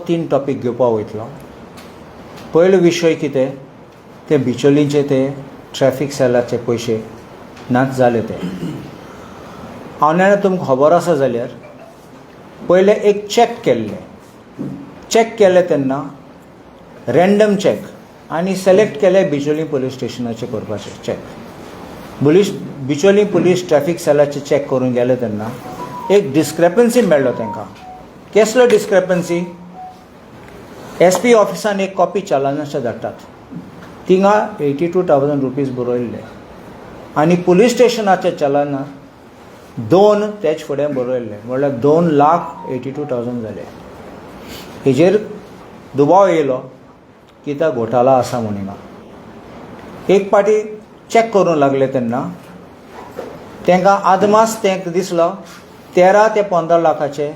तीन टॉपिक घेवपा वयतलो. पयलो विशय कितें ते बिचोलींचे ते ट्रॅफिक सेलाचे पयशे नाच जाले ते. हांवें तुमकां खबर आसा जाल्यार पयले एक चॅक केल्ले तेन्ना रँडम चॅक आनी सिलेक्ट केले बिचोली पुलीस स्टेशनाचे करपाचे check. Bicholim police traffic सेलाचे check करून गेले तेन्ना एक डिस्क्रेपन्सी मेळ्ळो तांकां. कसलो डिस्क्रेपन्सी? SP ऑफिसान एक कॉपी चलनाचे धाडटात, थिंगा 82,000 रुपीज बरयल्ले आनी पुलीस स्टेशनाचे चलनात 2 तेच फुडें बरयल्ले, म्हणल्यार 2,82,000 जाले. हेजेर दुबाव येयलो की तो घोटाळा आसा म्हणून. एक पाटी चॅक करूंक लागले तेन्ना तांकां आदमास तांकां दिसलो 13 ते 15 लाखाचे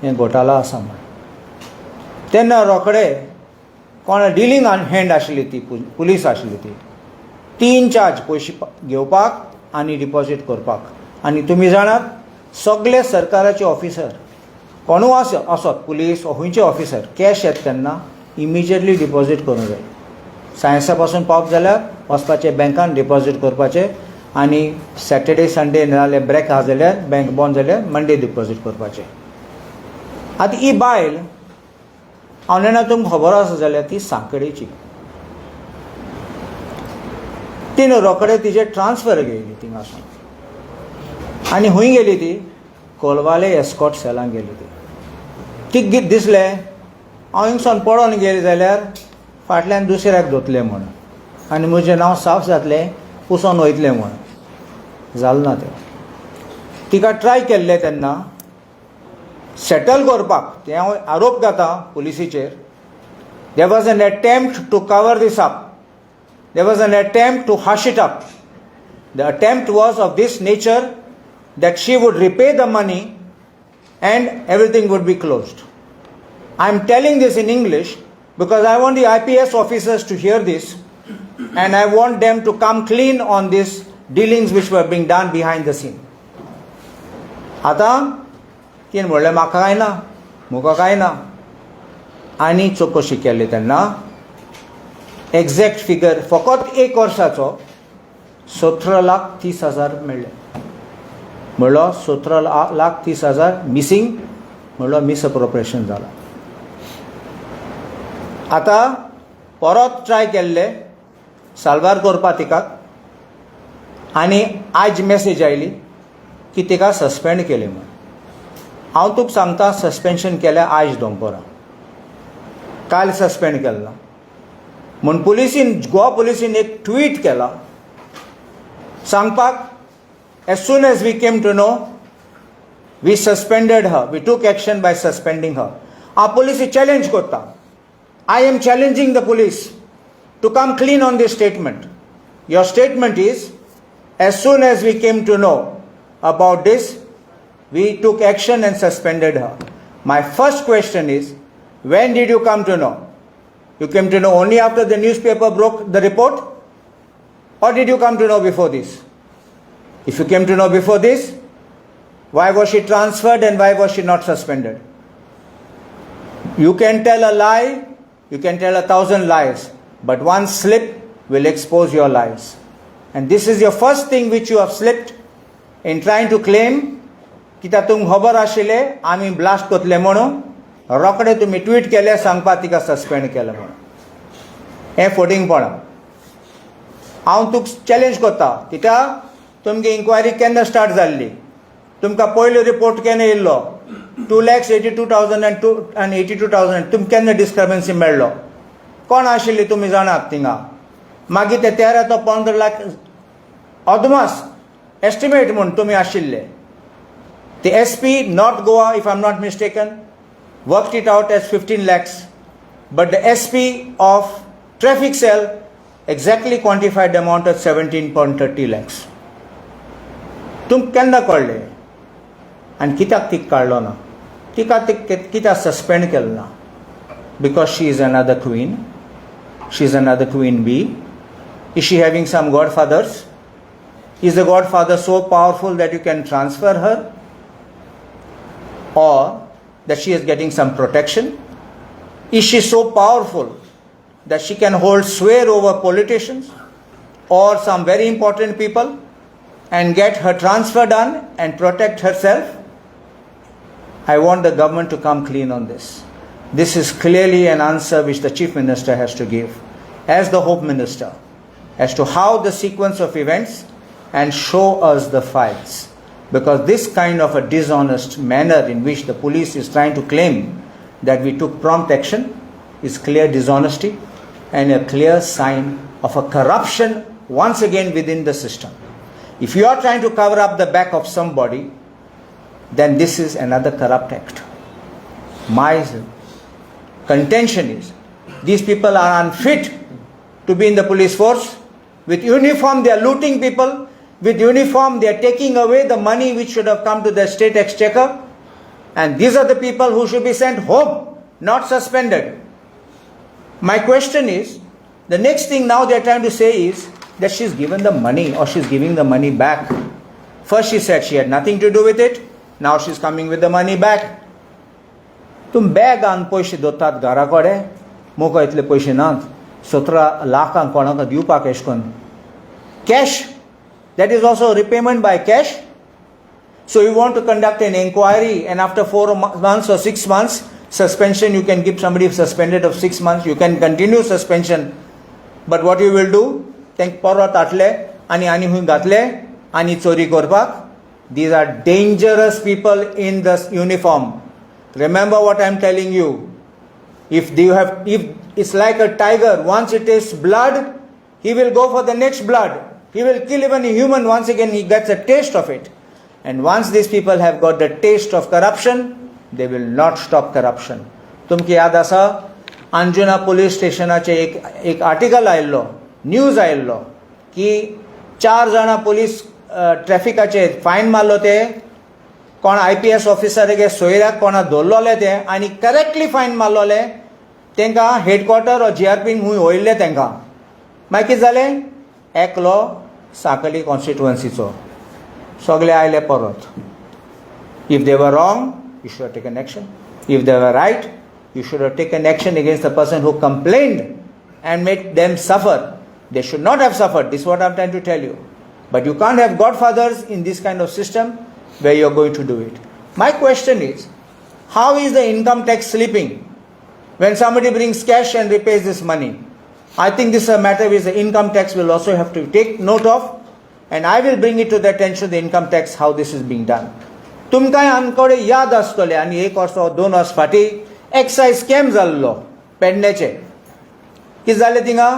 हें घोटाळा आसा म्हण. तेन्ना रोखडे कोण डिलींग हँड आशिल्ली ती पुलीस आशिल्ली ती इन्चार्ज पयशे घेवपाक आनी डिपॉझीट करपाक. आनी तुमी जाणात सगळे सरकाराचे ऑफिसर कोणूय आसत पुलीस खंयचे ऑफिसर कॅश येता तेन्ना इमिजिएटली डिपॉझीट करूंक जाय. सायन्सा पासून पावप जाल्यार वचपाचें बँकान डिपॉझीट करपाचें आनी सॅटर्डे संडे नाजाल्यार ब्रेक आसा जाल्यार बँक बंद जाल्यार मंडे डिपॉझीट करपाचें. आतां ही बायल हांवें तुमकां खबर आसा जाल्यार ती सांकडेची. तिणें रोखडे तिचे ट्रान्सफर गेली थिंगासून आनी खंय गेली ती? कोलवाले एस्कॉट सेलांत गेली ती. तिका दिसलें हांव हिंगसून पळोवन गेलें जाल्यार फाटल्यान दुसऱ्याक धोतलें म्हणून आनी म्हजें नांव साफ जातलें, पुसून वयतलें म्हणून. जालें ना तें. तिका ट्राय केल्लें तेन्ना सेटल करपाक ते हांव आरोप घाता पुलिसीचेर. There was an attempt to cover this up. There was an attempt to hush it up. The attempt was of this nature that she would repay the money and everything would be closed. I am telling this in English because I want the IPS officers to hear this and I want them to come clean on these dealings which were being done behind the scene. आता तिने म्हणलें म्हाका कांय ना, मुका कांय ना. आनी चवकशी केली तेन्ना एक्झॅक्ट फिगर फकत 1 वर्साचो 17,30,000 मेळ्ळे. म्हणलो 17,30,000 मिसींग, म्हणलो मिसअप्रोप्रिएशन जालां. आतां परत ट्राय केल्ले साल्वार करपा तिका आनी आज मेसेज आयली की तिका सस्पेंड केली म्हण. हांव तुका सांगता सस्पेन्शन केलें आज दनपारां, काल सस्पेंड केल्लो म्हूण गोवा पुलिसीन एक ट्वीट केला सांगपाक as soon as we came to know we suspended her, we took action by suspending her. Our police challenge kotta. I am challenging the police to come clean on this statement. Your statement is as soon as we came to know about this we took action and suspended her. My first question is, when did you come to know? You came to know only after the newspaper broke the report, or did you come to know before this? If you came to know before this, why was she transferred and why was she not suspended? You can tell a lie, you can tell 1,000 lies, but one slip will expose your lies. And this is your first thing which you have slipped in trying to claim की तातूंत खबर आशिल्ले आमी blast करतले म्हणून रोखडे तुमी tweet केले सांगपाक तिका सस्पेंड केलें म्हणून. हें फोटिंगपणां. हांव तुका चॅलेंज करता कित्याक तुमगे इन्क्वायरी केन्ना स्टार्ट जाल्ली, तुमकां पयलो रिपोर्ट केन्ना येयल्लो 2,82,000 आनी 82,000 तुमकां केन्ना डिस्क्रिपन्सी मेळ्ळो? कोण आशिल्ली तुमी जाणात थिंगा? मागीर ते 13 तो 15 लाख अदमास एस्टिमेट म्हूण तुमी आशिल्ले. The SP North Goa, if I am not mistaken, worked it out as 15 lakhs, but the SP of traffic cell exactly quantified the amount as 17.30 lakhs. तुमकां केन्ना कळ्ळें? आनी कित्याक तिका काडलो ना? तिका कित्याक सस्पेंड केलो ना? Because she is another queen. She is another queen bee. Is she having some godfathers? Is the godfather so powerful that you can transfer her? Or that she is getting some protection? Is she so powerful that she can hold sway over politicians or some very important people and get her transfer done and protect herself? I want the government to come clean on this. This is clearly an answer which the Chief Minister has to give as the Home Minister as to how the sequence of events and show us the files. Because this kind of a dishonest manner in which the police is trying to claim that we took prompt action is clear dishonesty and a clear sign of a corruption once again within the system. If you are trying to cover up the back of somebody, then this is another corrupt act. My contention is these people are unfit to be in the police force. With uniform they are looting people. With uniform they are taking away the money which should have come to the state exchequer. And these are the people who should be sent home, not suspended. My question is, the next thing now they are trying to say is that she's given the money or she's giving the money back. First she said she had nothing to do with it. Now she's coming with the money back. तुम bag आन पयशे दोतात घरा कडेन मोको इतले पयशे नात 17 लाखांक कोणाक दिवपाक एश कोन्न cash that is also repayment by cash. So you want to conduct an inquiry and after 4 months or 6 months suspension, you can keep somebody suspended of 6 months, you can continue suspension, but what you will do, तेंक परत हाडले आनी हूंय घातले आनी चोरी करपाक. These are dangerous people in the uniform. Remember what I am telling you. If it's like a tiger, once it is blood, he will go for the next blood. He will kill even a human. Once again he gets a taste of it. And once these people have got the taste of corruption, they will not stop corruption. तुमकां याद आसा Anjuna police स्टेशनाचे एक article आयिल्लो, news आयिल्लो की 4 जाणां police ट्रॅफिकाचे fine मारलो ते कोण IPS ऑफिसराक सोयऱ्याक कोणा दवरलोले ते आनी करेक्टली फायन मारलोले तांकां हेडक्वॉर्टर और GRP हूंय वयल्ले तांकां. मागीर कितें जालें, एकलो सांकली कॉन्स्टिट्युएन्सीचो सगळे आयले परत. If they were wrong, you should have taken action. If they were right, you should have taken action against the person who complained and made them suffer. They should not have suffered. This is what I'm trying to tell you. But you can't have godfathers in this kind of system where you're going to do it. My question is, how is the income tax slipping when somebody brings cash and repays this money? I think this is a matter which the income tax will also have to take note of, and I will bring it to the attention of the income tax how this is being done. तुमकांय आमकडे याद आसतले आनी 1 verse 2 verse फाटी excise scam जाल्लो पेडणेचे. कितें जालें थिंगा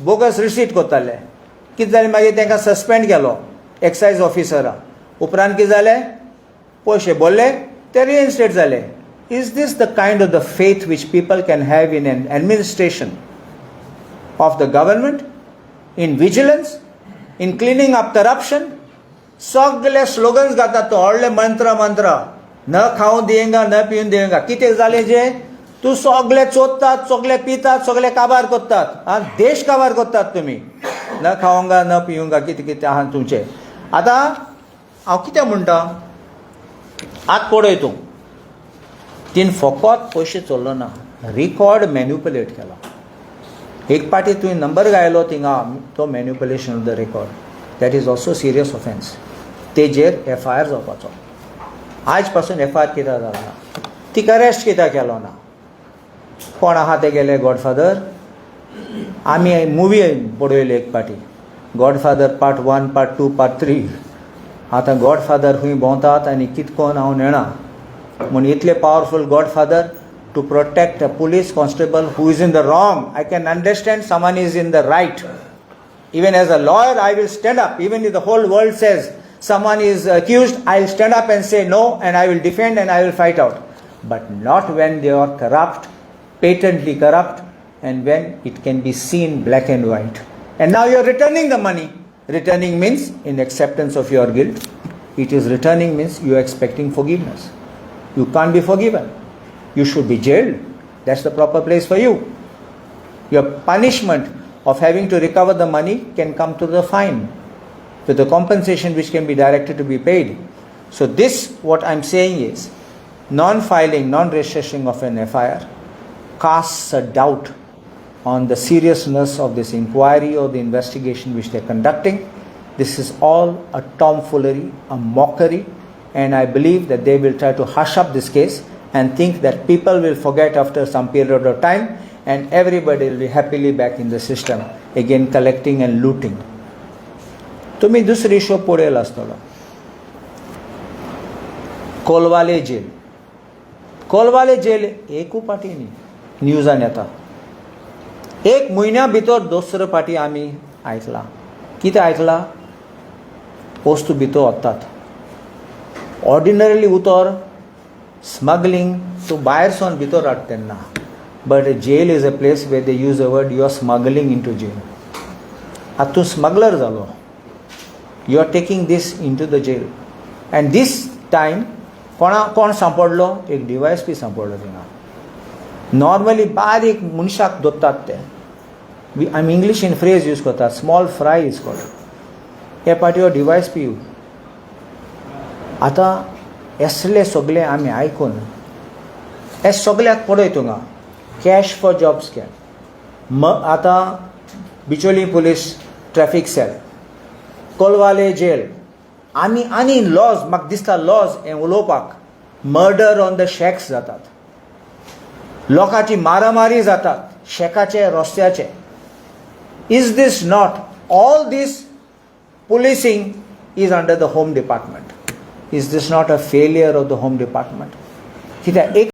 bogus receipt कोत्ताले. कितें जालें मागीर तांकां सस्पेंड केलो एक्सायज ऑफिसरा. उपरांत कितें जालें, पयशे भरले ते रिइन्स्टेट जाले. Is this the kind of the faith which people can have in an administration of the government, in vigilance, in cleaning up corruption? सगळे स्लोगन्स घातात तो व्हडले मंत्र न खावून दियेंगा न पिवन दियेंगा. कितें जालें जे तूं सगळे चोदतात, सगळे पितात, सगळे काबार करतात, देश काबार करतात तुमी. न खावंगा न पिवंगा कितें कितें आहा तुमचें. आतां हांव कितें म्हणटा, आत पळय तूं तीन फकत पयशे चोरलो ना, रिकॉर्ड मॅन्युपुलेट केला. एक पाटी तुवें नंबर गायलो थिंगा तो manipulation of the record, that is also serious offence. तेजेर FIR जावपाचो. आज पासून FIR कित्याक जालो ना, तिका अरेस्ट कित्याक केलो ना. कोण आहा ते गेले गॉडफादर. आमी मुवी पळयली एक पाटी, गॉडफादर पार्ट 1, पार्ट 2, पार्ट 3. आतां गॉडफादर खंय भोंवतात आनी कितकोन हांव नेणा म्हूण इतले powerful godfather to protect a police constable who is in the wrong. I can understand someone is in the right. Even as a lawyer, I will stand up. Even if the whole world says someone is accused, I will stand up and say no, and I will defend and I will fight out. But not when they are corrupt, patently corrupt, and when it can be seen black and white. And now you are returning the money. Returning means in acceptance of your guilt. It is returning means you are expecting forgiveness. You can't be forgiven. You should be jailed. That's the proper place for you. Your punishment of having to recover the money can come to the fine, with the compensation which can be directed to be paid. So this, what I'm saying is, non-filing, non-registering of an FIR casts a doubt on the seriousness of this inquiry or the investigation which they're conducting. This is all a tomfoolery, a mockery, and I believe that they will try to hush up this case and think that people will forget after some period of time and everybody will be happily back in the system, again collecting and looting. तुम्ही दुसरी show पळयल आसतलो Colvale jail. Colvale jail एकू पाटी न्ही, न्यूजान येता. एक म्हयन्या भितर दुसरो पाटी आमी आयकला. कितें आयकला? वस्तू भितर वतात. ऑर्डिनरीली उतर स्मगलिंग तूं भायर सावन भितर हाड तेन्ना. But jail is a place where they use a word you are smuggling into jail. आतां तूं स्मगलर जालो. You are taking this into the jail. And this time, कोण सांपडलो? एक DYSP सांपडलो थिंगा. नॉर्मली बारीक मनशाक दोत्तात ते. आमी इंग्लीश इन फ्रेज यूज करतात. Small fry is called. हे पार्टीवर DYSP. आतां असले सगळे आमी आयकून हे सगळ्याक पळय थिंगा कॅश फॉर जॉब्स केल. आतां Bicholim police traffic cell, Colvale jail, आमी आनी लॉज म्हाका दिसता लॉज हें उलोवपाक. मर्डर ऑन द शॅक्स जातात, लोकांची मारामारी जातात शेकाचे रस्त्याचे. Is this not all this policing is under the home department? Is this not a failure of the home department? कित्याक एक